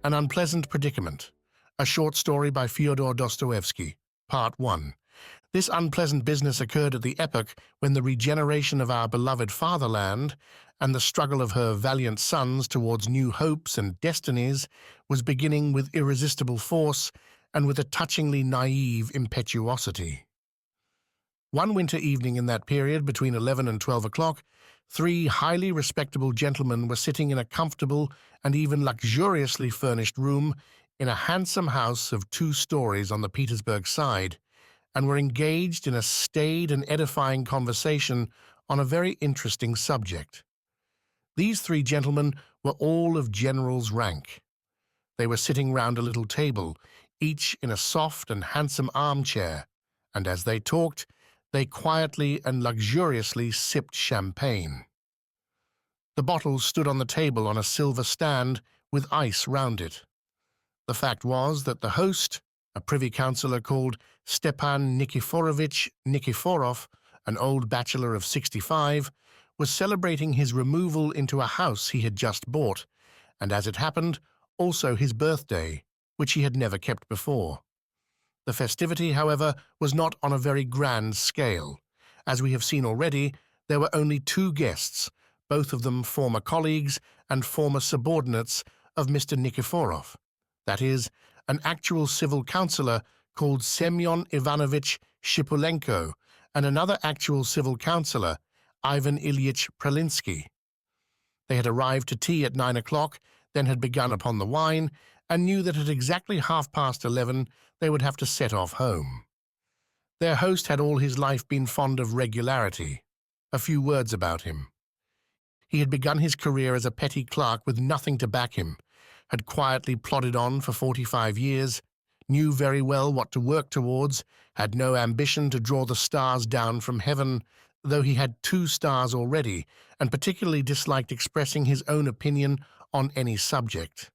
An Unpleasant Predicament, a short story by Fyodor Dostoevsky, Part 1. This unpleasant business occurred at the epoch when the regeneration of our beloved fatherland and the struggle of her valiant sons towards new hopes and destinies was beginning with irresistible force and with a touchingly naive impetuosity. One winter evening in that period, between 11 and 12 o'clock, three highly respectable gentlemen were sitting in a comfortable and even luxuriously furnished room in a handsome house of 2 stories on the Petersburg side, and were engaged in a staid and edifying conversation on a very interesting subject. These 3 gentlemen were all of general's rank. They were sitting round a little table, each in a soft and handsome armchair, and as they talked, they quietly and luxuriously sipped champagne. The bottles stood on the table on a silver stand with ice round it. The fact was that the host, a privy councillor called Stepan Nikiforovitch Nikiforov, an old bachelor of 65, was celebrating his removal into a house he had just bought, and as it happened, also his birthday, which he had never kept before. The festivity, however, was not on a very grand scale. As we have seen already, there were only 2 guests, both of them former colleagues and former subordinates of Mr. Nikiforov. That is, an actual civil councillor called Semyon Ivanovich Shipulenko and another actual civil councillor, Ivan Ilyich Pralinsky. They had arrived to tea at 9 o'clock, then had begun upon the wine, and knew that at exactly 11:30 they would have to set off home. Their host had all his life been fond of regularity. A few words about him. He had begun his career as a petty clerk with nothing to back him, had quietly plodded on for 45 years, knew very well what to work towards, had no ambition to draw the stars down from heaven, though he had 2 stars already, and particularly disliked expressing his own opinion on any subject.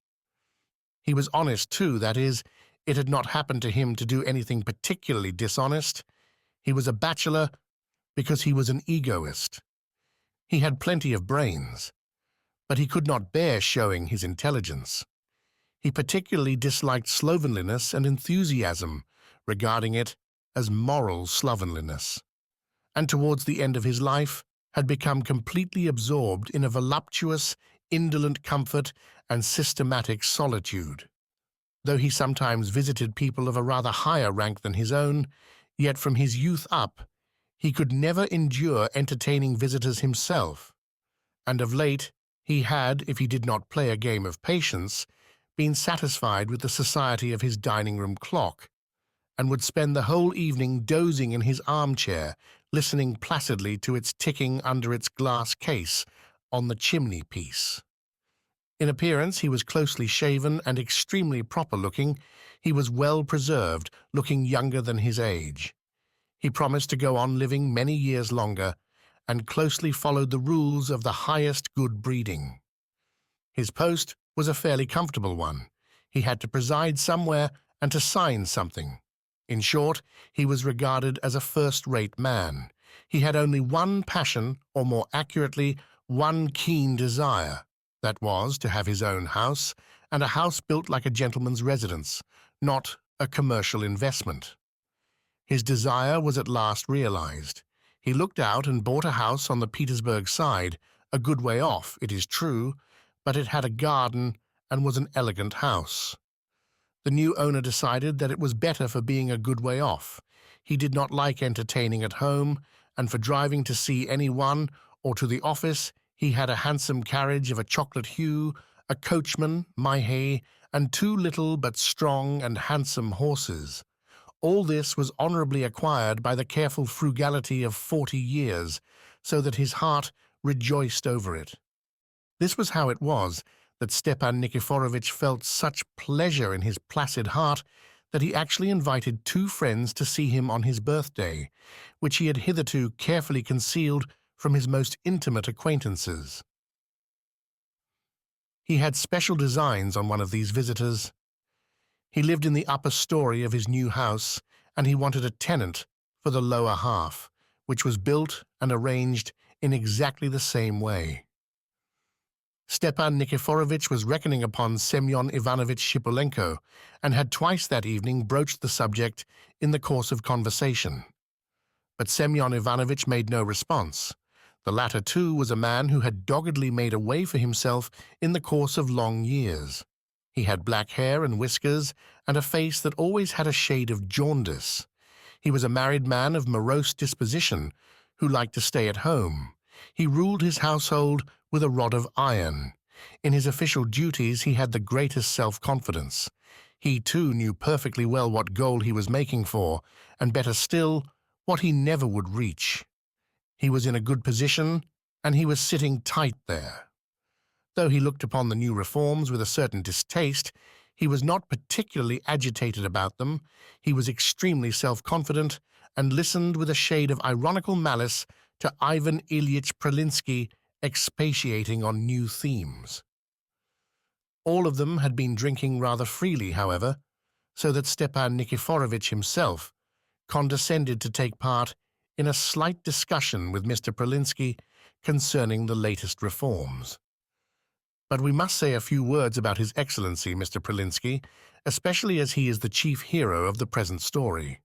He was honest too, that is, it had not happened to him to do anything particularly dishonest. He was a bachelor because he was an egoist. He had plenty of brains, but he could not bear showing his intelligence. He particularly disliked slovenliness and enthusiasm, regarding it as moral slovenliness, and towards the end of his life had become completely absorbed in a voluptuous, indolent comfort and systematic solitude. Though he sometimes visited people of a rather higher rank than his own, yet from his youth up he could never endure entertaining visitors himself, and of late he had, if he did not play a game of patience, been satisfied with the society of his dining-room clock, and would spend the whole evening dozing in his armchair, listening placidly to its ticking under its glass case on the chimney-piece. In appearance he was closely shaven and extremely proper-looking. He was well preserved, looking younger than his age. He promised to go on living many years longer, and closely followed the rules of the highest good breeding. His post was a fairly comfortable one. He had to preside somewhere and to sign something. In short, he was regarded as a first-rate man. He had only one passion, or more accurately, one keen desire. That was to have his own house, and a house built like a gentleman's residence, not a commercial investment. His desire was at last realized. He looked out and bought a house on the Petersburg side, a good way off, it is true, but it had a garden and was an elegant house. The new owner decided that it was better for being a good way off. He did not like entertaining at home, and for driving to see anyone or to the office, he had a handsome carriage of a chocolate hue, a coachman, Maihei, and 2 little but strong and handsome horses. All this was honorably acquired by the careful frugality of 40 years, so that his heart rejoiced over it. This was how it was that Stepan Nikiforovitch felt such pleasure in his placid heart that he actually invited 2 friends to see him on his birthday, which he had hitherto carefully concealed from his most intimate acquaintances. He had special designs on one of these visitors. He lived in the upper story of his new house, and he wanted a tenant for the lower half, which was built and arranged in exactly the same way. Stepan Nikiforovich was reckoning upon Semyon Ivanovich Shipulenko and had twice that evening broached the subject in the course of conversation. But Semyon Ivanovich made no response. The latter, too, was a man who had doggedly made a way for himself in the course of long years. He had black hair and whiskers and a face that always had a shade of jaundice. He was a married man of morose disposition who liked to stay at home. He ruled his household with a rod of iron. In his official duties he had the greatest self-confidence. He, too, knew perfectly well what goal he was making for, and better still, what he never would reach. He was in a good position, and he was sitting tight there. Though he looked upon the new reforms with a certain distaste, he was not particularly agitated about them. He was extremely self-confident and listened with a shade of ironical malice to Ivan Ilyich Pralinsky expatiating on new themes. All of them had been drinking rather freely, however, so that Stepan Nikiforovich himself condescended to take part in a slight discussion with Mr. Pralinsky concerning the latest reforms. But we must say a few words about His Excellency, Mr. Pralinsky, especially as he is the chief hero of the present story.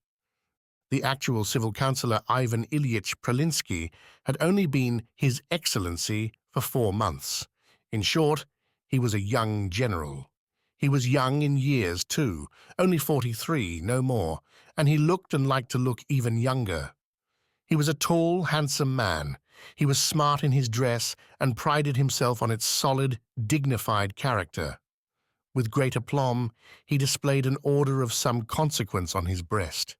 The actual civil councillor Ivan Ilyich Pralinsky had only been His Excellency for 4 months. In short, he was a young general. He was young in years, too, only 43, no more, and he looked and liked to look even younger. He was a tall, handsome man. He was smart in his dress and prided himself on its solid, dignified character. With great aplomb, he displayed an order of some consequence on his breast.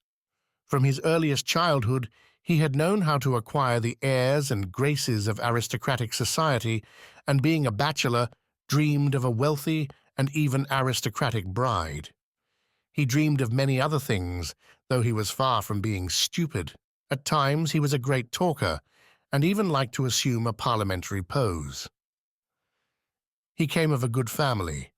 From his earliest childhood, he had known how to acquire the airs and graces of aristocratic society, and being a bachelor, dreamed of a wealthy and even aristocratic bride. He dreamed of many other things, though he was far from being stupid. At times he was a great talker, and even liked to assume a parliamentary pose. He came of a good family.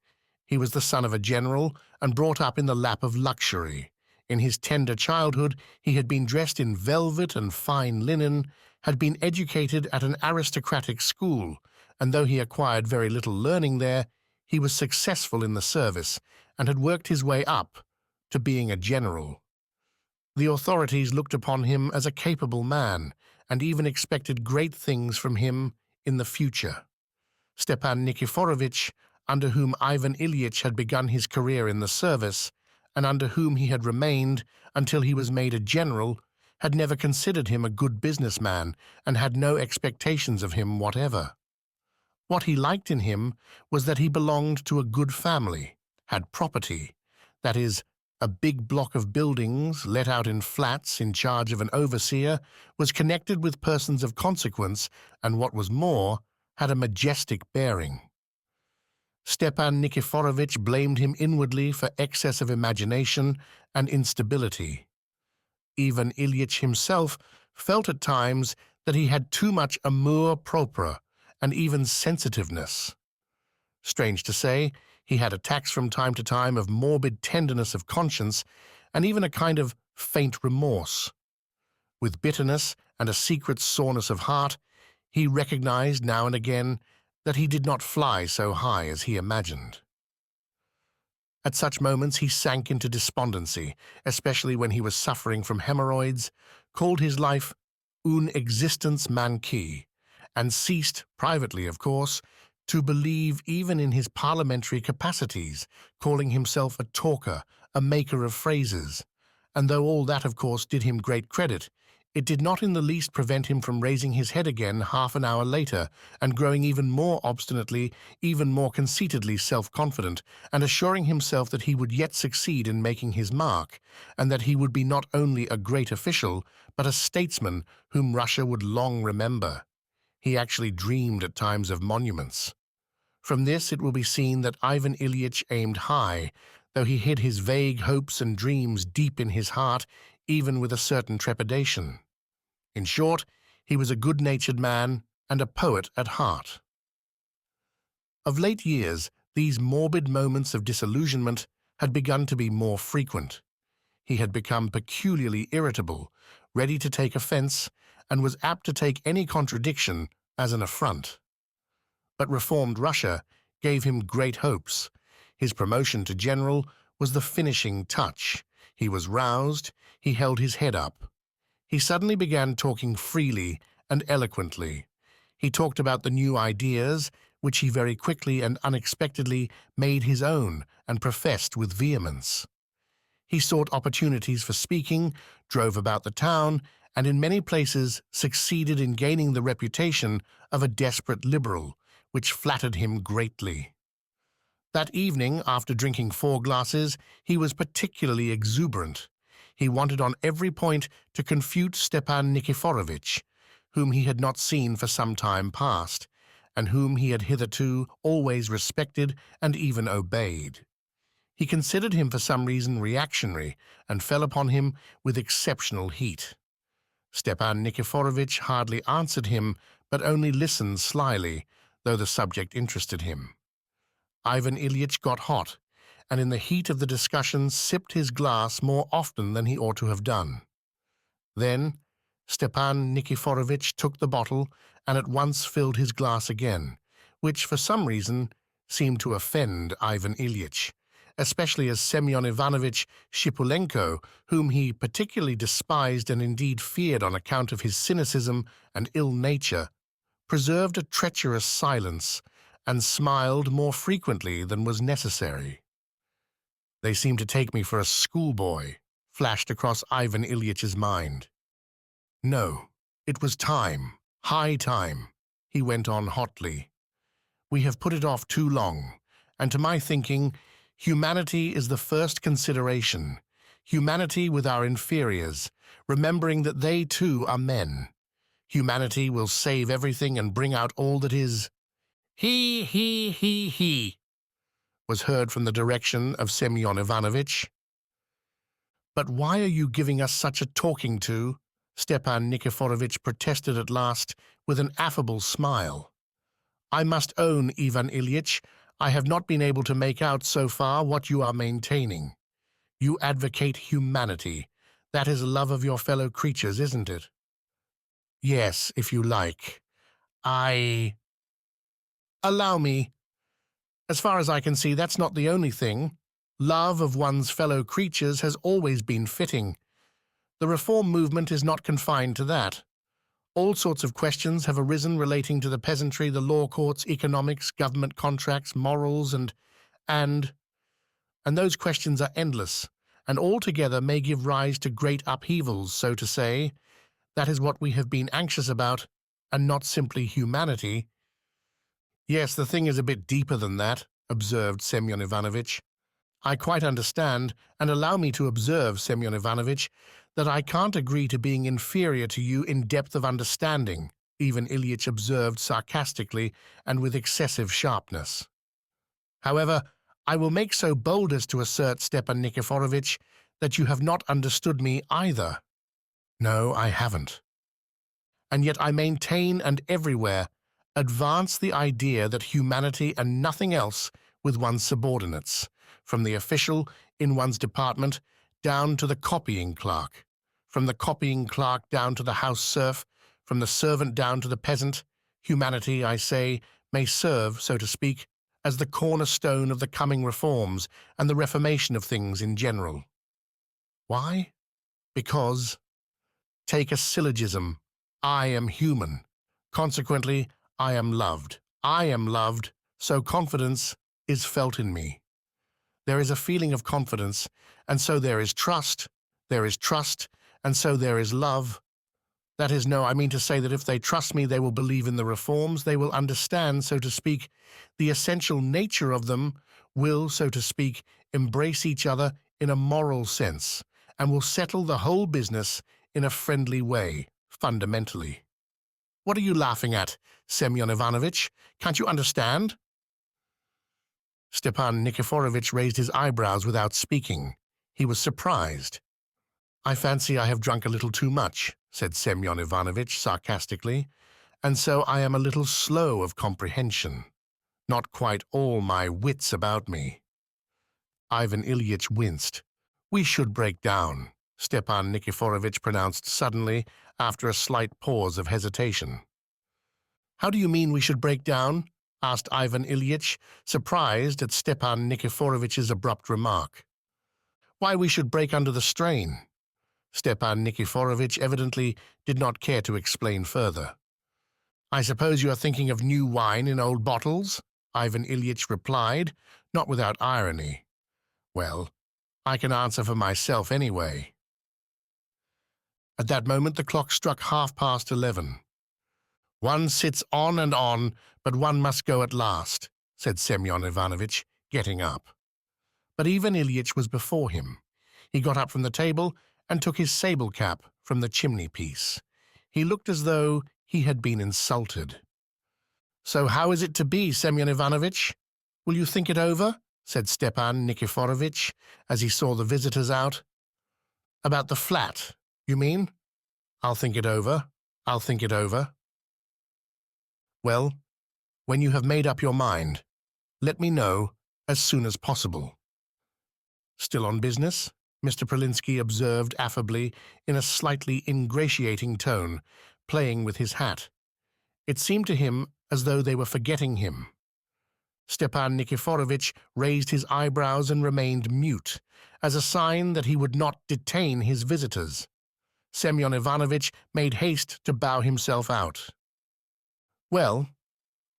He was the son of a general and brought up in the lap of luxury. In his tender childhood he had been dressed in velvet and fine linen, had been educated at an aristocratic school, and though he acquired very little learning there, he was successful in the service and had worked his way up to being a general. The authorities looked upon him as a capable man and even expected great things from him in the future. Stepan Nikiforovich, under whom Ivan Ilyich had begun his career in the service, and under whom he had remained until he was made a general, had never considered him a good businessman and had no expectations of him whatever. What he liked in him was that he belonged to a good family, had property, that is, a big block of buildings let out in flats in charge of an overseer, was connected with persons of consequence, and what was more, had a majestic bearing. Stepan Nikiforovich blamed him inwardly for excess of imagination and instability. Ivan Ilyich himself felt at times that he had too much amour propre and even sensitiveness. Strange to say, he had attacks from time to time of morbid tenderness of conscience and even a kind of faint remorse. With bitterness and a secret soreness of heart, he recognized now and again that he did not fly so high as he imagined. At such moments he sank into despondency, especially when he was suffering from hemorrhoids, called his life une existence manquée, and ceased, privately of course, to believe even in his parliamentary capacities, calling himself a talker, a maker of phrases. And though all that of course did him great credit, it did not in the least prevent him from raising his head again half an hour later and growing even more obstinately, even more conceitedly self-confident, and assuring himself that he would yet succeed in making his mark, and that he would be not only a great official, but a statesman whom Russia would long remember. He actually dreamed at times of monuments. From this it will be seen that Ivan Ilyich aimed high, though he hid his vague hopes and dreams deep in his heart, even with a certain trepidation. In short, he was a good-natured man and a poet at heart. Of late years, these morbid moments of disillusionment had begun to be more frequent. He had become peculiarly irritable, ready to take offense, and was apt to take any contradiction as an affront. But reformed Russia gave him great hopes. His promotion to general was the finishing touch. He was roused, he held his head up. He suddenly began talking freely and eloquently. He talked about the new ideas, which he very quickly and unexpectedly made his own and professed with vehemence. He sought opportunities for speaking, drove about the town, and in many places succeeded in gaining the reputation of a desperate liberal, which flattered him greatly. That evening, after drinking 4 glasses, he was particularly exuberant. He wanted on every point to confute Stepan Nikiforovitch, whom he had not seen for some time past, and whom he had hitherto always respected and even obeyed. He considered him for some reason reactionary and fell upon him with exceptional heat. Stepan Nikiforovitch hardly answered him, but only listened slyly, though the subject interested him. Ivan Ilyich got hot, and in the heat of the discussion sipped his glass more often than he ought to have done. Then Stepan Nikiforovitch took the bottle and at once filled his glass again, which for some reason seemed to offend Ivan Ilyich, especially as Semyon Ivanovitch Shipulenko, whom he particularly despised and indeed feared on account of his cynicism and ill nature, preserved a treacherous silence and smiled more frequently than was necessary. "They seem to take me for a schoolboy," flashed across Ivan Ilyitch's mind. "No, it was time, high time," he went on hotly. "We have put it off too long, and to my thinking, humanity is the first consideration, humanity with our inferiors, remembering that they too are men. Humanity will save everything and bring out all that is—" He, was heard from the direction of Semyon Ivanovitch. "But why are you giving us such a talking to?" Stepan Nikiforovitch protested at last with an affable smile. "I must own, Ivan Ilyich, I have not been able to make out so far what you are maintaining. You advocate humanity. That is love of your fellow creatures, isn't it?" "Yes, if you like. Allow me. As far as I can see, that's not the only thing. Love of one's fellow creatures has always been fitting. The reform movement is not confined to that. All sorts of questions have arisen relating to the peasantry, the law courts, economics, government contracts, morals, and those questions are endless, and altogether may give rise to great upheavals, so to say. That is what we have been anxious about, and not simply humanity." "Yes, the thing is a bit deeper than that," observed Semyon Ivanovitch. "I quite understand, and allow me to observe, Semyon Ivanovitch, that I can't agree to being inferior to you in depth of understanding," Ivan Ilyich observed sarcastically and with excessive sharpness. "However, I will make so bold as to assert, Stepan Nikiforovitch, that you have not understood me either." "No, I haven't." "And yet I maintain and everywhere advance the idea that humanity and nothing else with one's subordinates, from the official in one's department down to the copying clerk, from the copying clerk down to the house serf, from the servant down to the peasant, humanity, I say, may serve, so to speak, as the cornerstone of the coming reforms and the reformation of things in general. Why? Because, take a syllogism, I am human. Consequently, I am loved. I am loved, so confidence is felt in me. There is a feeling of confidence, and so there is trust. There is trust, and so there is love. That is, no, I mean to say that if they trust me, they will believe in the reforms, they will understand, so to speak, the essential nature of them, will, so to speak, embrace each other in a moral sense, and will settle the whole business in a friendly way, fundamentally. What are you laughing at, Semyon Ivanovitch? Can't you understand?" Stepan Nikiforovitch raised his eyebrows without speaking. He was surprised. "I fancy I have drunk a little too much," said Semyon Ivanovitch sarcastically, "and so I am a little slow of comprehension. Not quite all my wits about me." Ivan Ilyich winced. "We should break down," Stepan Nikiforovitch pronounced suddenly, after a slight pause of hesitation. "How do you mean we should break down?" asked Ivan Ilyich, surprised at Stepan Nikiforovich's abrupt remark. Why we should break under the strain. Stepan Nikiforovich evidently did not care to explain further. I suppose you are thinking of new wine in old bottles? Ivan Ilyich replied, not without irony. Well, I can answer for myself anyway. At that moment the clock struck 11:30. One sits on, but one must go at last, said Semyon Ivanovitch, getting up. But Ivan Ilyich was before him. He got up from the table and took his sable cap from the chimney-piece. He looked as though he had been insulted. So how is it to be, Semyon Ivanovitch? Will you think it over? Said Stepan Nikiforovitch as he saw the visitors out. About the flat, you mean? I'll think it over. I'll think it over. Well, when you have made up your mind, let me know as soon as possible. Still on business? Mr. Pralinsky observed affably in a slightly ingratiating tone, playing with his hat. It seemed to him as though they were forgetting him. Stepan Nikiforovitch raised his eyebrows and remained mute, as a sign that he would not detain his visitors. Semyon Ivanovitch made haste to bow himself out. Well,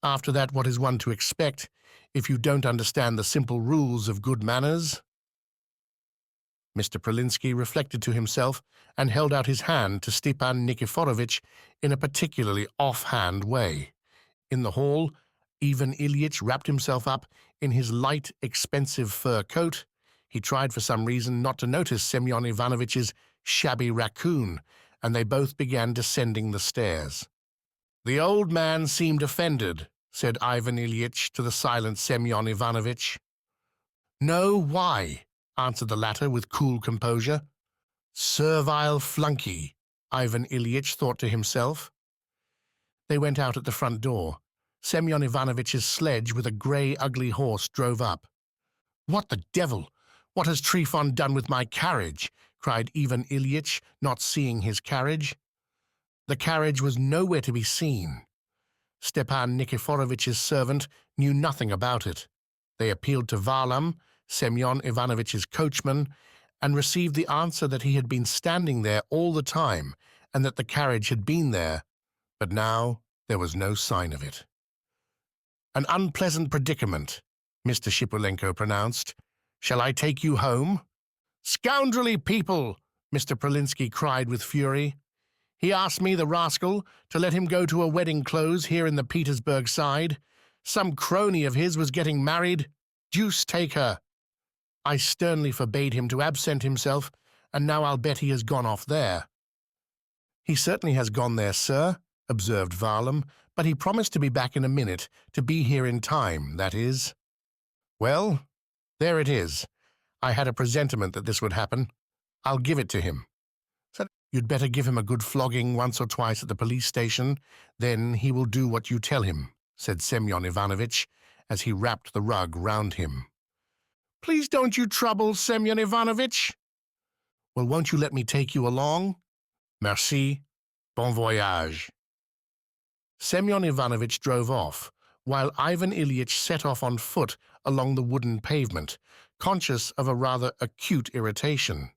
after that, what is one to expect if you don't understand the simple rules of good manners? Mr. Pralinsky reflected to himself and held out his hand to Stepan Nikiforovitch in a particularly off-hand way. In the hall, Ivan Ilyich wrapped himself up in his light, expensive fur coat. He tried for some reason not to notice Semyon Ivanovitch's shabby raccoon, and they both began descending the stairs. The old man seemed offended, said Ivan Ilyich to the silent Semyon Ivanovitch. No, why? Answered the latter with cool composure. Servile flunkey, Ivan Ilyich thought to himself. They went out at the front door. Semyon Ivanovitch's sledge with a grey, ugly horse drove up. What the devil? What has Trifon done with my carriage? Cried Ivan Ilyich, not seeing his carriage. The carriage was nowhere to be seen. Stepan Nikiforovitch's servant knew nothing about it. They appealed to Varlam, Semyon Ivanovitch's coachman, and received the answer that he had been standing there all the time and that the carriage had been there, but now there was no sign of it. An unpleasant predicament, Mr. Shipulenko pronounced. Shall I take you home? Scoundrelly people, Mr. Pralinsky cried with fury. He asked me, the rascal, to let him go to a wedding close here in the Petersburg side. Some crony of his was getting married. Deuce take her. I sternly forbade him to absent himself, and now I'll bet he has gone off there. He certainly has gone there, sir, observed Varlam, but he promised to be back in a minute, to be here in time, that is. Well, there it is. I had a presentiment that this would happen. I'll give it to him. You'd better give him a good flogging once or twice at the police station, then he will do what you tell him, said Semyon Ivanovitch, as he wrapped the rug round him. Please don't you trouble, Semyon Ivanovitch. Well, won't you let me take you along? Merci. Bon voyage. Semyon Ivanovitch drove off, while Ivan Ilyich set off on foot along the wooden pavement, conscious of a rather acute irritation.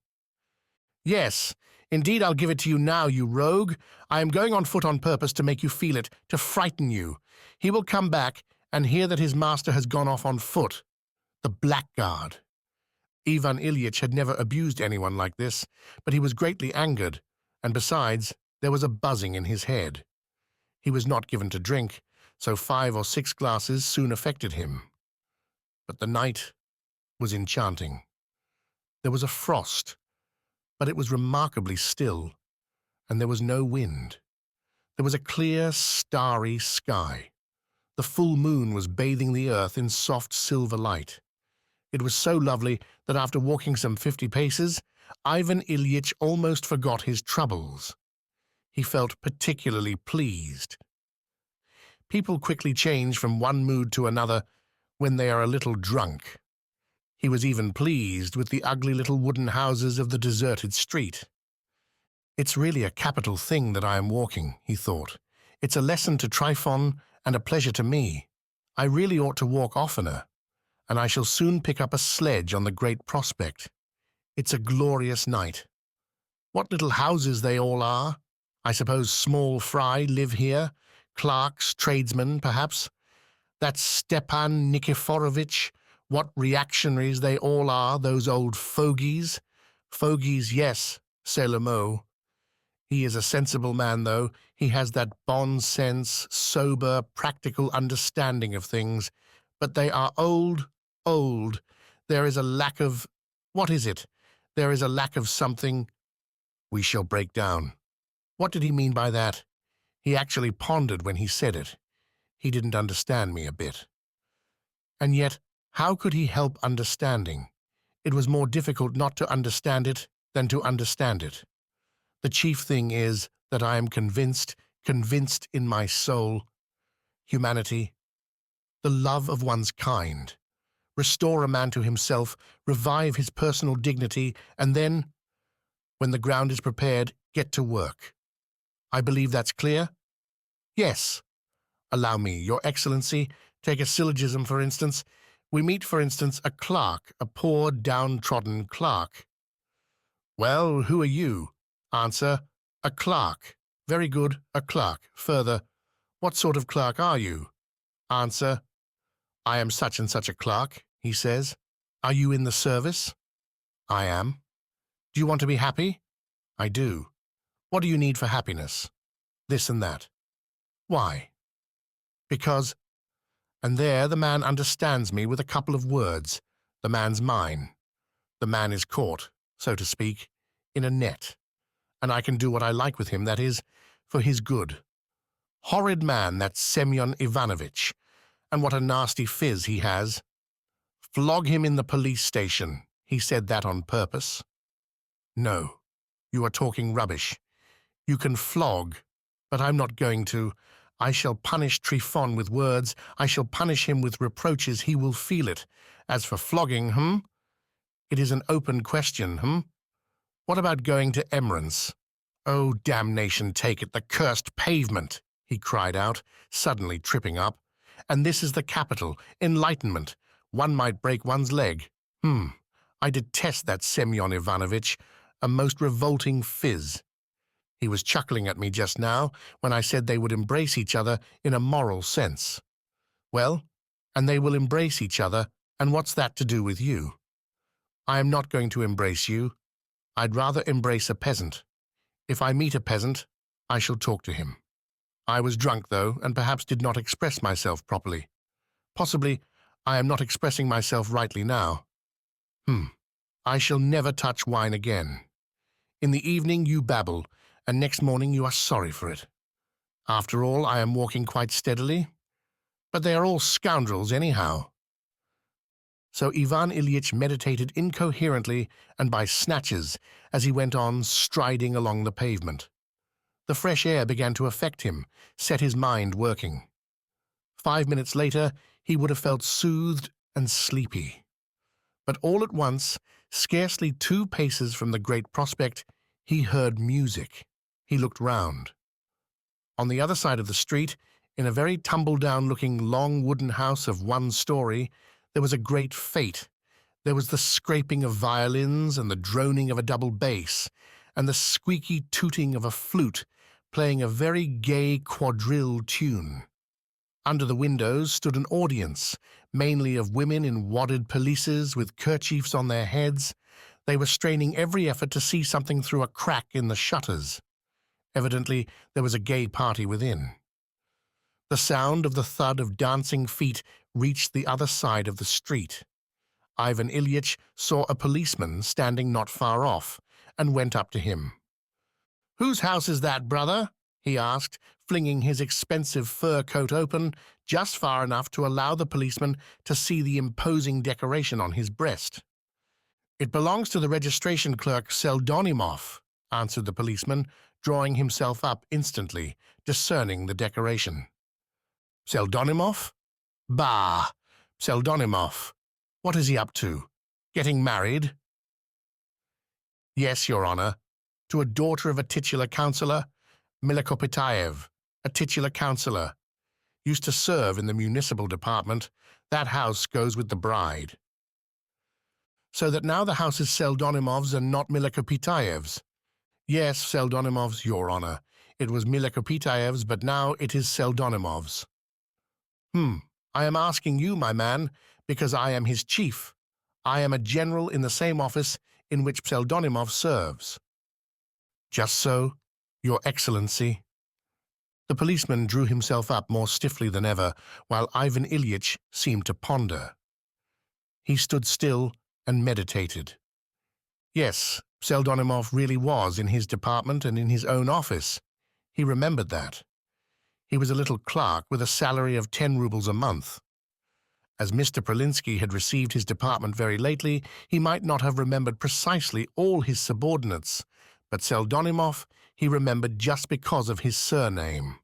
Yes, indeed I'll give it to you now, you rogue. I am going on foot on purpose to make you feel it, to frighten you. He will come back and hear that his master has gone off on foot. The blackguard. Ivan Ilyich had never abused anyone like this, but he was greatly angered, and besides, there was a buzzing in his head. He was not given to drink, so 5 or 6 glasses soon affected him. But the night was enchanting. There was a frost, but it was remarkably still, and there was no wind. There was a clear, starry sky. The full moon was bathing the earth in soft silver light. It was so lovely that after walking some 50 paces, Ivan Ilyich almost forgot his troubles. He felt particularly pleased. People quickly change from one mood to another when they are a little drunk. He was even pleased with the ugly little wooden houses of the deserted street. It's really a capital thing that I am walking, he thought. It's a lesson to Trifon and a pleasure to me. I really ought to walk oftener, and I shall soon pick up a sledge on the Great Prospect. It's a glorious night. What little houses they all are. I suppose small fry live here, clerks, tradesmen, perhaps. That Stepan Nikiforovitch, what reactionaries they all are, those old fogies. Fogies, yes, c'est le mot. He is a sensible man, though. He has that bon sense, sober, practical understanding of things. But they are old, old. There is a lack of— what is it? There is a lack of something. We shall break down. What did he mean by that? He actually pondered when he said it. He didn't understand me a bit. And yet, how could he help understanding? It was more difficult not to understand it than to understand it. The chief thing is that I am convinced in my soul. Humanity, the love of one's kind. Restore a man to himself, revive his personal dignity, and then, when the ground is prepared, get to work. I believe that's clear? Yes. Allow me, Your Excellency, take a syllogism, for instance. We meet, for instance, a clerk, a poor, downtrodden clerk. Well, who are you? Answer, a clerk. Very good, a clerk. Further, what sort of clerk are you? Answer, I am such and such a clerk, he says. Are you in the service? I am. Do you want to be happy? I do. What do you need for happiness? This and that. Why? Because— and there the man understands me with a couple of words. The man's mine. The man is caught, so to speak, in a net. And I can do what I like with him, that is, for his good. Horrid man, that Semyon Ivanovitch. And what a nasty phiz he has. Flog him in the police station. He said that on purpose. No, you are talking rubbish. You can flog, but I'm not going to. I shall punish Trifon with words. I shall punish him with reproaches. He will feel it. As for flogging, it is an open question, What about going to Emerance? Oh, damnation take it, the cursed pavement, he cried out, suddenly tripping up. And this is the capital, enlightenment. One might break one's leg. I detest that Semyon Ivanovitch, a most revolting phiz. He was chuckling at me just now when I said they would embrace each other in a moral sense. Well, and they will embrace each other, and what's that to do with you? I am not going to embrace you. I'd rather embrace a peasant. If I meet a peasant, I shall talk to him. I was drunk, though, and perhaps did not express myself properly. Possibly I am not expressing myself rightly now. I shall never touch wine again. In the evening you babble, and next morning you are sorry for it. After all, I am walking quite steadily, but they are all scoundrels anyhow. So Ivan Ilyich meditated incoherently and by snatches as he went on striding along the pavement. The fresh air began to affect him, set his mind working. 5 minutes later, he would have felt soothed and sleepy. But all at once, scarcely 2 paces from the Great Prospect, he heard music. He looked round. On the other side of the street, in a very tumble-down-looking long wooden house of 1 story, there was a great fete. There was the scraping of violins and the droning of a double bass, and the squeaky tooting of a flute playing a very gay quadrille tune. Under the windows stood an audience, mainly of women in wadded pelisses with kerchiefs on their heads. They were straining every effort to see something through a crack in the shutters. Evidently, there was a gay party within. The sound of the thud of dancing feet reached the other side of the street. Ivan Ilyich saw a policeman standing not far off, and went up to him. "Whose house is that, brother?" he asked, flinging his expensive fur coat open just far enough to allow the policeman to see the imposing decoration on his breast. "It belongs to the registration clerk Seldonimov," answered the policeman, drawing himself up instantly, discerning the decoration. "Seldonimov? Bah! Seldonimov. What is he up to? Getting married?" "Yes, Your Honor. To a daughter of a titular councillor, Milokopitaev, a titular councillor. used to serve in the municipal department. That house goes with the bride. So that now the house is Seldonimov's and not Milokopitaev's. Yes, Seldonimov's, Your Honor. It was Milokopitaev's, but now it is Seldonimov's. I am asking you, my man, because I am his chief. I am a general in the same office in which Pseldonimov serves. Just so, Your Excellency. The policeman drew himself up more stiffly than ever, while Ivan Ilyich seemed to ponder. He stood still and meditated. Yes, Pseldonimov really was in his department and in his own office. He remembered that. He was a little clerk with a salary of 10 rubles a month. As Mr. Pralinsky had received his department very lately, he might not have remembered precisely all his subordinates, but Seldonimov he remembered just because of his surname.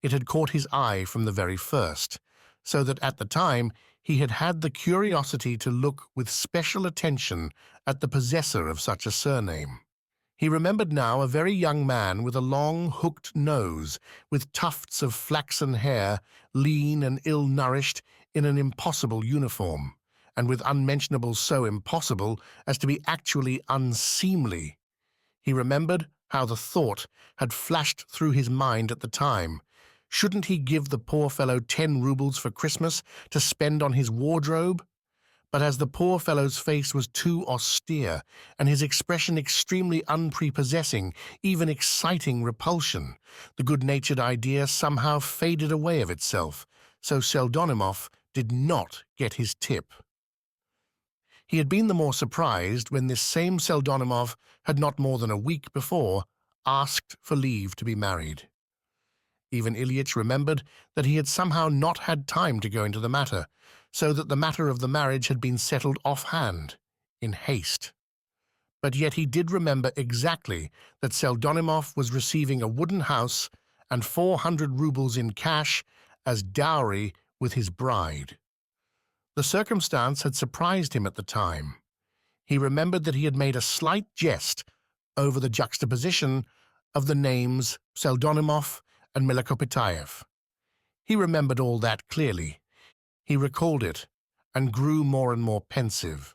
It had caught his eye from the very first, so that at the time he had had the curiosity to look with special attention at the possessor of such a surname. He remembered now a very young man with a long, hooked nose, with tufts of flaxen hair, lean and ill-nourished, in an impossible uniform, and with unmentionables so impossible as to be actually unseemly. He remembered how the thought had flashed through his mind at the time. Shouldn't he give the poor fellow 10 rubles for Christmas to spend on his wardrobe? But as the poor fellow's face was too austere, and his expression extremely unprepossessing, even exciting repulsion, the good-natured idea somehow faded away of itself, so Seldonimov did not get his tip. He had been the more surprised when this same Seldonimov had not more than a week before asked for leave to be married. Ivan Ilyich remembered that he had somehow not had time to go into the matter, so that the matter of the marriage had been settled offhand, in haste. But yet he did remember exactly that Seldonimov was receiving a wooden house and 400 rubles in cash as dowry with his bride. The circumstance had surprised him at the time. He remembered that he had made a slight jest over the juxtaposition of the names Seldonimov and Milokopitaev. He remembered all that clearly. He recalled it and grew more and more pensive.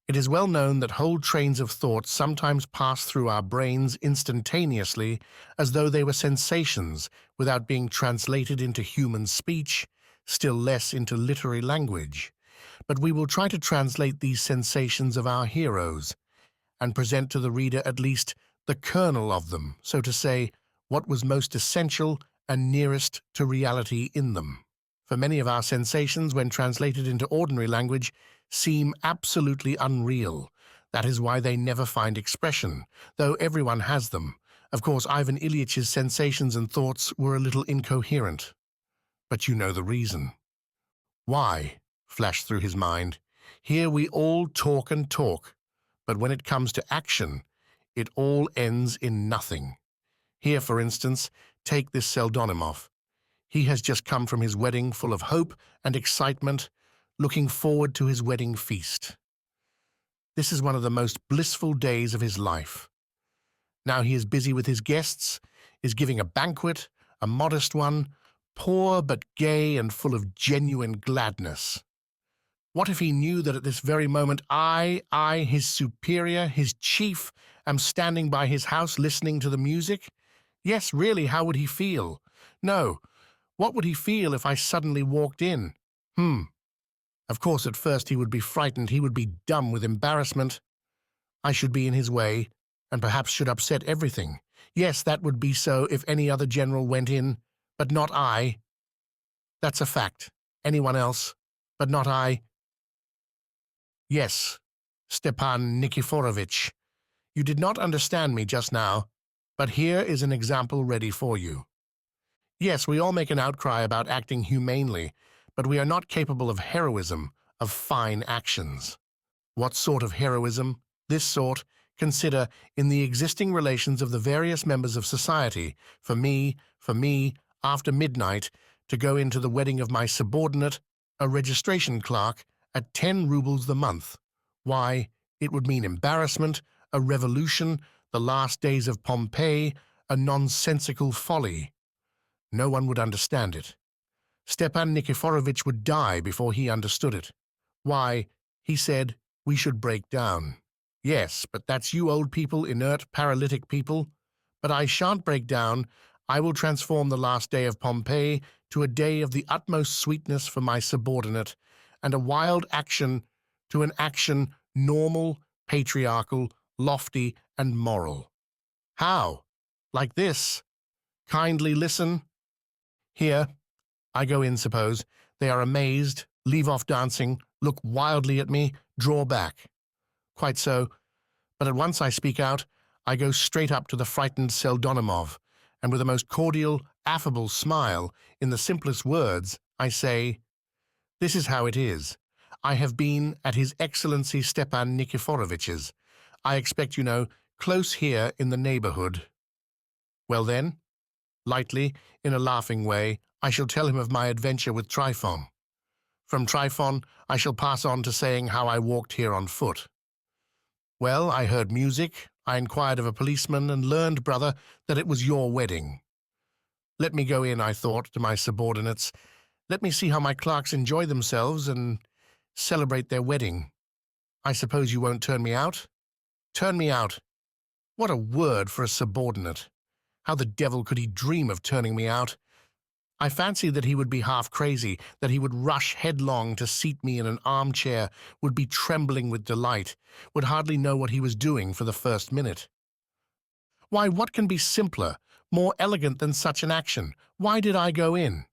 It is well known that whole trains of thought sometimes pass through our brains instantaneously as though they were sensations without being translated into human speech, still less into literary language. But we will try to translate these sensations of our heroes and present to the reader at least the kernel of them, so to say, what was most essential and nearest to reality in them. For many of our sensations, when translated into ordinary language, seem absolutely unreal. That is why they never find expression, though everyone has them. Of course, Ivan Ilyich's sensations and thoughts were a little incoherent. But you know the reason. Why? Flashed through his mind. Here we all talk and talk, but when it comes to action, it all ends in nothing. Here, for instance, take this Seldonimov. He has just come from his wedding full of hope and excitement, looking forward to his wedding feast. This is one of the most blissful days of his life. Now he is busy with his guests, is giving a banquet, a modest one, poor but gay and full of genuine gladness. What if he knew that at this very moment I, his superior, his chief, am standing by his house listening to the music? Yes, really, how would he feel? No, what would he feel if I suddenly walked in? Of course, at first he would be frightened, he would be dumb with embarrassment. I should be in his way, and perhaps should upset everything. Yes, that would be so if any other general went in, but not I. That's a fact. Anyone else, but not I. Yes, Stepan Nikiforovitch, you did not understand me just now, but here is an example ready for you. Yes, we all make an outcry about acting humanely, but we are not capable of heroism, of fine actions. What sort of heroism? This sort, consider, in the existing relations of the various members of society, for me, after midnight, to go into the wedding of my subordinate, a registration clerk, at 10 rubles the month. Why, it would mean embarrassment, a revolution, the last days of Pompeii, a nonsensical folly. No one would understand it. Stepan Nikiforovitch would die before he understood it. Why, he said, we should break down. Yes, but that's you old people, inert, paralytic people. But I shan't break down. I will transform the last day of Pompeii to a day of the utmost sweetness for my subordinate, and a wild action to an action normal, patriarchal, lofty, and moral. How? Like this. Kindly listen. Here, I go in, suppose. They are amazed, leave off dancing, look wildly at me, draw back. Quite so. But at once I speak out, I go straight up to the frightened Seldonimov, and with a most cordial, affable smile, in the simplest words, I say, "This is how it is. I have been at His Excellency Stepan Nikiforovitch's. I expect, you know, close here in the neighborhood." Well then, lightly, in a laughing way, I shall tell him of my adventure with Trifon. From Trifon, I shall pass on to saying how I walked here on foot. Well, I heard music, I inquired of a policeman, and learned, brother, that it was your wedding. Let me go in, I thought, to my subordinates. Let me see how my clerks enjoy themselves and celebrate their wedding. I suppose you won't turn me out? Turn me out. What a word for a subordinate. How the devil could he dream of turning me out? I fancy that he would be half crazy, that he would rush headlong to seat me in an armchair, would be trembling with delight, would hardly know what he was doing for the first minute. Why, what can be simpler, more elegant than such an action? Why did I go in?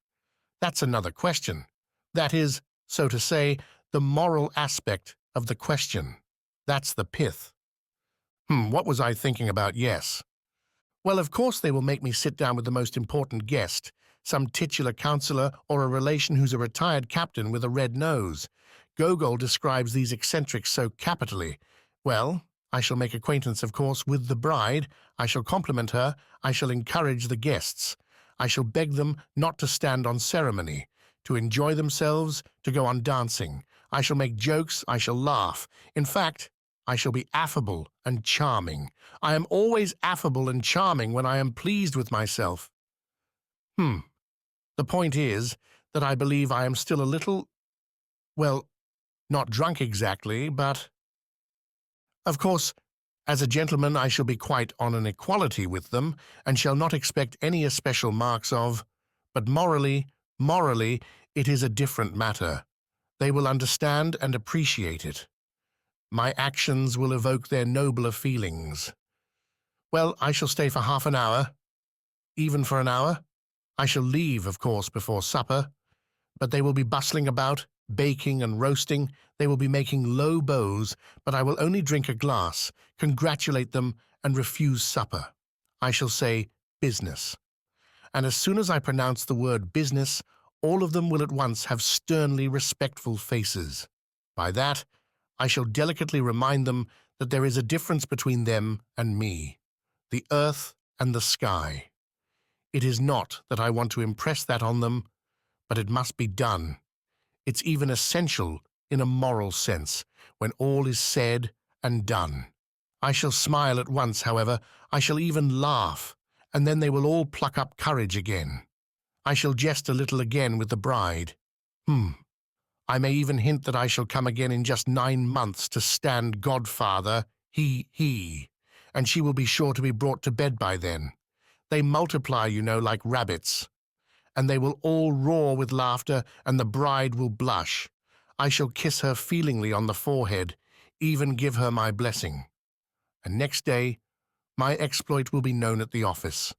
That's another question. That is, so to say, the moral aspect of the question. That's the pith. What was I thinking about? Yes. Well, of course they will make me sit down with the most important guest, some titular councillor or a relation who's a retired captain with a red nose. Gogol describes these eccentrics so capitally. Well, I shall make acquaintance, of course, with the bride. I shall compliment her. I shall encourage the guests. I shall beg them not to stand on ceremony, to enjoy themselves, to go on dancing. I shall make jokes. I shall laugh. In fact, I shall be affable and charming. I am always affable and charming when I am pleased with myself. The point is that I believe I am still a little, well, not drunk exactly, but... Of course, as a gentleman I shall be quite on an equality with them, and shall not expect any especial marks of... But morally, it is a different matter. They will understand and appreciate it. My actions will evoke their nobler feelings. Well, I shall stay for half an hour, even for an hour. I shall leave, of course, before supper, but they will be bustling about, baking and roasting. They will be making low bows, but I will only drink a glass, congratulate them, and refuse supper. I shall say business. And as soon as I pronounce the word business, all of them will at once have sternly respectful faces. By that, I shall delicately remind them that there is a difference between them and me, the earth and the sky. It is not that I want to impress that on them, but it must be done. It's even essential in a moral sense, when all is said and done. I shall smile at once, however. I shall even laugh, and then they will all pluck up courage again. I shall jest a little again with the bride. I may even hint that I shall come again in just 9 months to stand godfather, he, and she will be sure to be brought to bed by then. They multiply, you know, like rabbits. And they will all roar with laughter, and the bride will blush. I shall kiss her feelingly on the forehead, even give her my blessing. And next day, my exploit will be known at the office.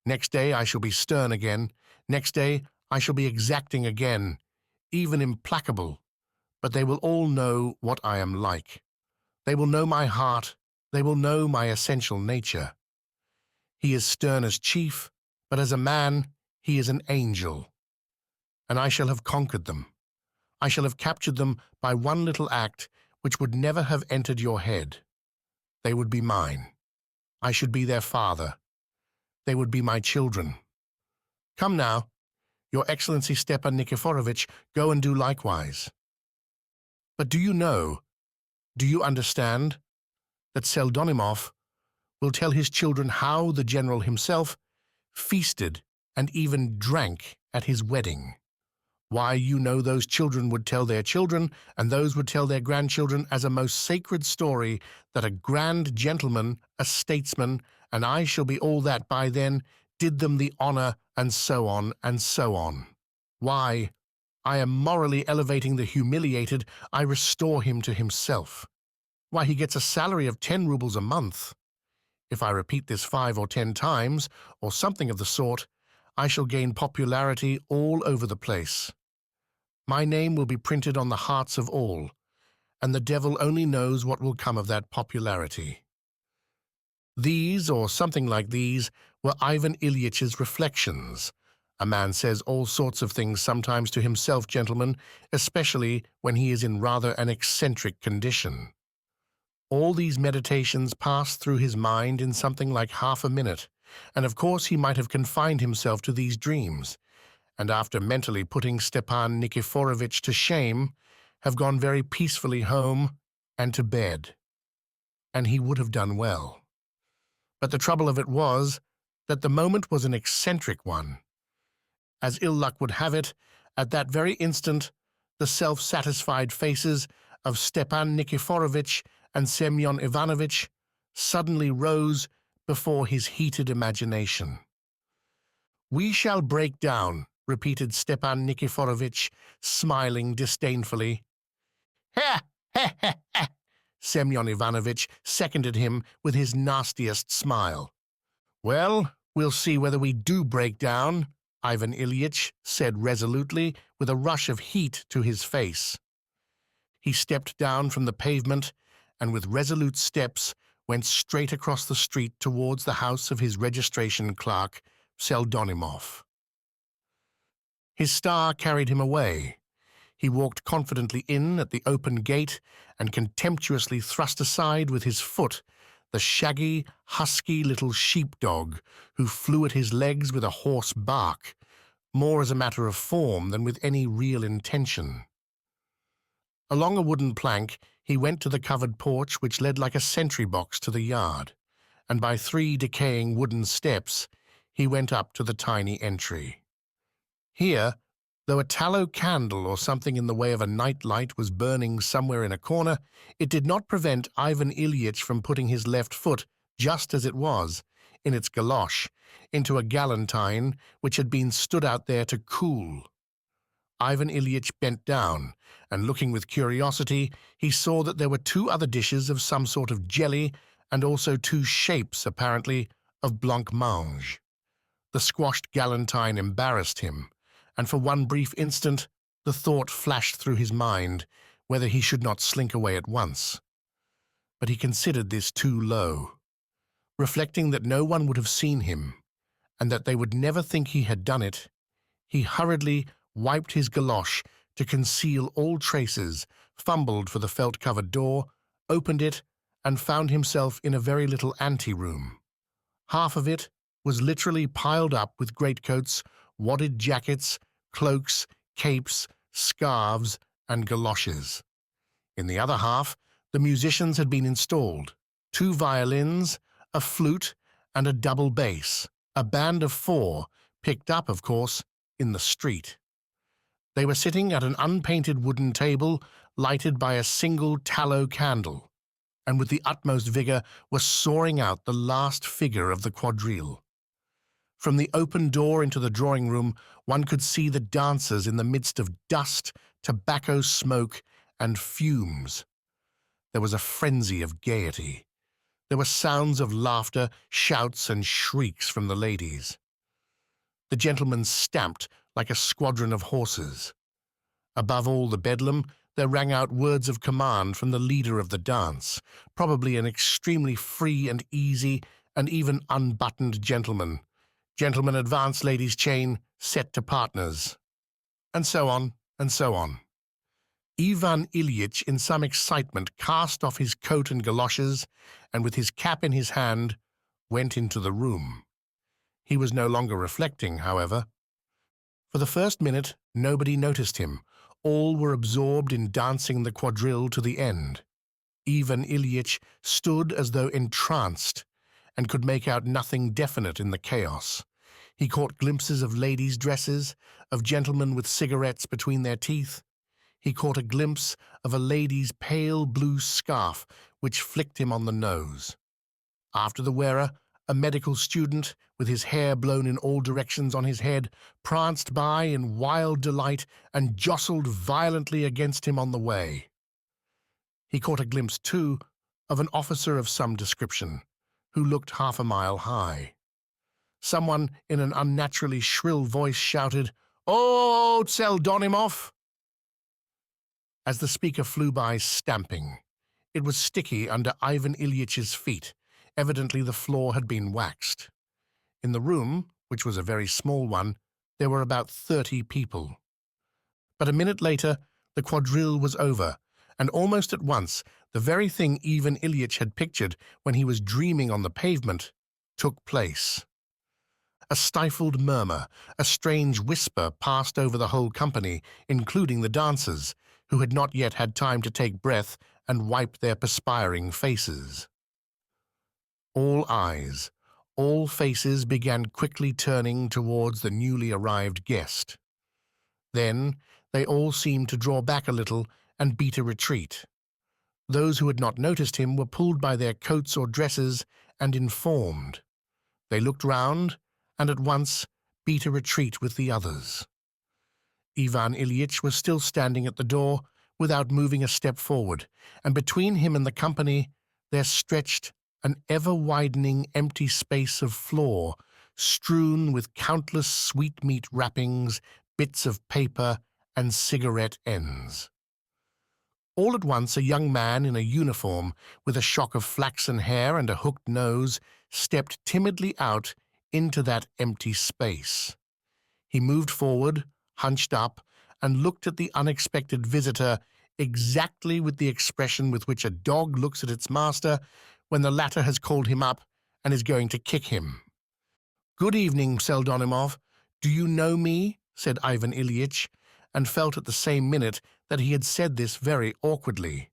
Next day I shall be stern again. Next day I shall be exacting again, even implacable. But they will all know what I am like. They will know my heart. They will know my essential nature. He is stern as chief, but as a man, he is an angel. And I shall have conquered them. I shall have captured them by one little act which would never have entered your head. They would be mine. I should be their father. They would be my children. Come now, Your Excellency Stepan Nikiforovitch, go and do likewise. But do you know, do you understand, that Seldonimov will tell his children how the general himself feasted and even drank at his wedding? Why, you know, those children would tell their children, and those would tell their grandchildren as a most sacred story that a grand gentleman, a statesman, and I shall be all that by then, did them the honor, and so on, and so on. Why, I am morally elevating the humiliated, I restore him to himself. Why, he gets a salary of 10 rubles a month. If I repeat this 5 or 10 times, or something of the sort, I shall gain popularity all over the place. My name will be printed on the hearts of all, and the devil only knows what will come of that popularity. These, or something like these, were Ivan Ilyich's reflections. A man says all sorts of things sometimes to himself, gentlemen, especially when he is in rather an eccentric condition. All these meditations passed through his mind in something like half a minute, and of course he might have confined himself to these dreams, and after mentally putting Stepan Nikiforovitch to shame, have gone very peacefully home and to bed. And he would have done well. But the trouble of it was that the moment was an eccentric one. As ill luck would have it, at that very instant, the self-satisfied faces of Stepan Nikiforovitch and Semyon Ivanovitch suddenly rose before his heated imagination. "We shall break down," repeated Stepan Nikiforovitch, smiling disdainfully. "Ha, ha, ha, ha!" Semyon Ivanovitch seconded him with his nastiest smile. "Well, we'll see whether we do break down," Ivan Ilyich said resolutely, with a rush of heat to his face. He stepped down from the pavement and with resolute steps went straight across the street towards the house of his registration clerk, Pseldonimov. His star carried him away. He walked confidently in at the open gate and contemptuously thrust aside with his foot the shaggy, husky little sheepdog who flew at his legs with a hoarse bark, more as a matter of form than with any real intention. Along a wooden plank, he went to the covered porch which led like a sentry box to the yard, and by 3 decaying wooden steps, he went up to the tiny entry. Here, though a tallow candle or something in the way of a night light was burning somewhere in a corner, it did not prevent Ivan Ilyich from putting his left foot, just as it was, in its galosh, into a galantine which had been stood out there to cool. Ivan Ilyich bent down, and looking with curiosity, he saw that there were 2 other dishes of some sort of jelly, and also 2 shapes, apparently, of blancmange. The squashed galantine embarrassed him, and for one brief instant the thought flashed through his mind whether he should not slink away at once. But he considered this too low. Reflecting that no one would have seen him, and that they would never think he had done it, he hurriedly wiped his galosh to conceal all traces, fumbled for the felt-covered door, opened it, and found himself in a very little ante-room. Half of it was literally piled up with greatcoats, wadded jackets, cloaks, capes, scarves, and galoshes. In the other half, the musicians had been installed: 2 violins, a flute, and a double bass, a band of 4, picked up, of course, in the street. They were sitting at an unpainted wooden table, lighted by a single tallow candle, and with the utmost vigor were sawing out the last figure of the quadrille. From the open door into the drawing-room, one could see the dancers in the midst of dust, tobacco smoke, and fumes. There was a frenzy of gaiety. There were sounds of laughter, shouts, and shrieks from the ladies. The gentlemen stamped like a squadron of horses. Above all the bedlam, there rang out words of command from the leader of the dance, probably an extremely free and easy and even unbuttoned gentleman. "Gentlemen, advance ladies' chain, set to partners," and so on, and so on. Ivan Ilyich, in some excitement, cast off his coat and galoshes, and with his cap in his hand, went into the room. He was no longer reflecting, however. For the first minute, nobody noticed him. All were absorbed in dancing the quadrille to the end. Ivan Ilyich stood as though entranced, and could make out nothing definite in the chaos. He caught glimpses of ladies' dresses, of gentlemen with cigarettes between their teeth. He caught a glimpse of a lady's pale blue scarf which flicked him on the nose. After the wearer, a medical student, with his hair blown in all directions on his head, pranced by in wild delight and jostled violently against him on the way. He caught a glimpse, too, of an officer of some description, who looked half a mile high. Someone in an unnaturally shrill voice shouted, "Oh, Tseldonimov!" As the speaker flew by stamping. It was sticky under Ivan Ilyich's feet. Evidently the floor had been waxed. In the room, which was a very small one, there were about 30 people. But a minute later, the quadrille was over, and almost at once, the very thing Ivan Ilyich had pictured when he was dreaming on the pavement took place. A stifled murmur, a strange whisper passed over the whole company, including the dancers, who had not yet had time to take breath and wipe their perspiring faces. All eyes, all faces began quickly turning towards the newly arrived guest. Then they all seemed to draw back a little and beat a retreat. Those who had not noticed him were pulled by their coats or dresses and informed. They looked round and at once beat a retreat with the others. Ivan Ilyich was still standing at the door without moving a step forward, and between him and the company there stretched an ever-widening empty space of floor, strewn with countless sweetmeat wrappings, bits of paper, and cigarette ends. All at once a young man in a uniform, with a shock of flaxen hair and a hooked nose, stepped timidly out into that empty space. He moved forward, hunched up, and looked at the unexpected visitor exactly with the expression with which a dog looks at its master when the latter has called him up and is going to kick him. "Good evening, Tseldonimov. Do you know me?" said Ivan Ilyich, and felt at the same minute that he had said this very awkwardly.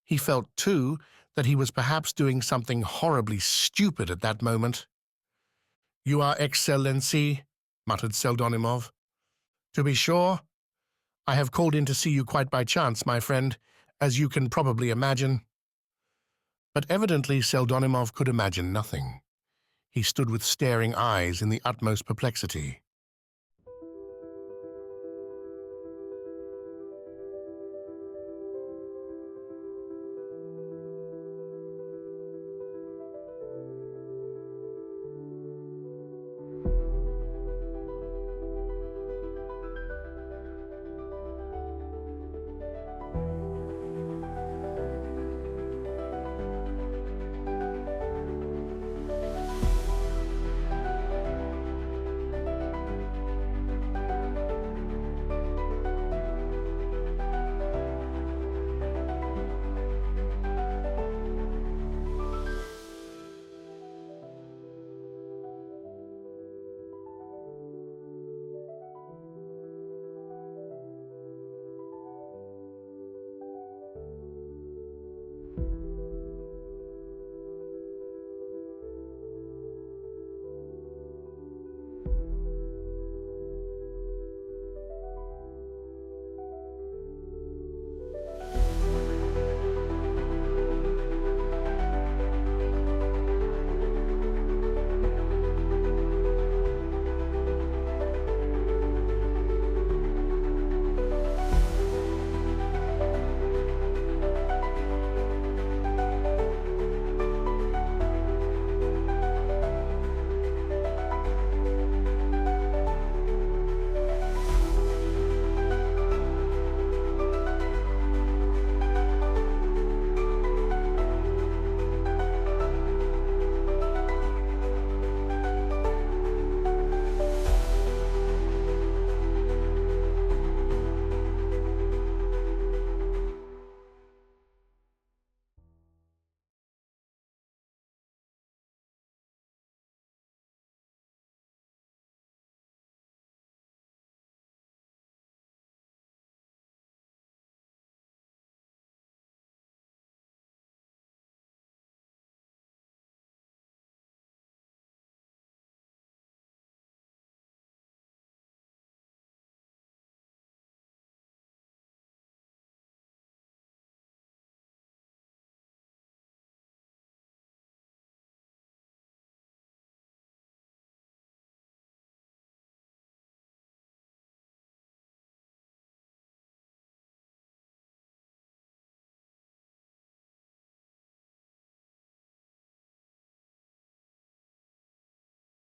He felt, too, that he was perhaps doing something horribly stupid at that moment. "You are Excellency," muttered Tseldonimov. "To be sure. I have called in to see you quite by chance, my friend, as you can probably imagine." But evidently Tseldonimov could imagine nothing. He stood with staring eyes in the utmost perplexity.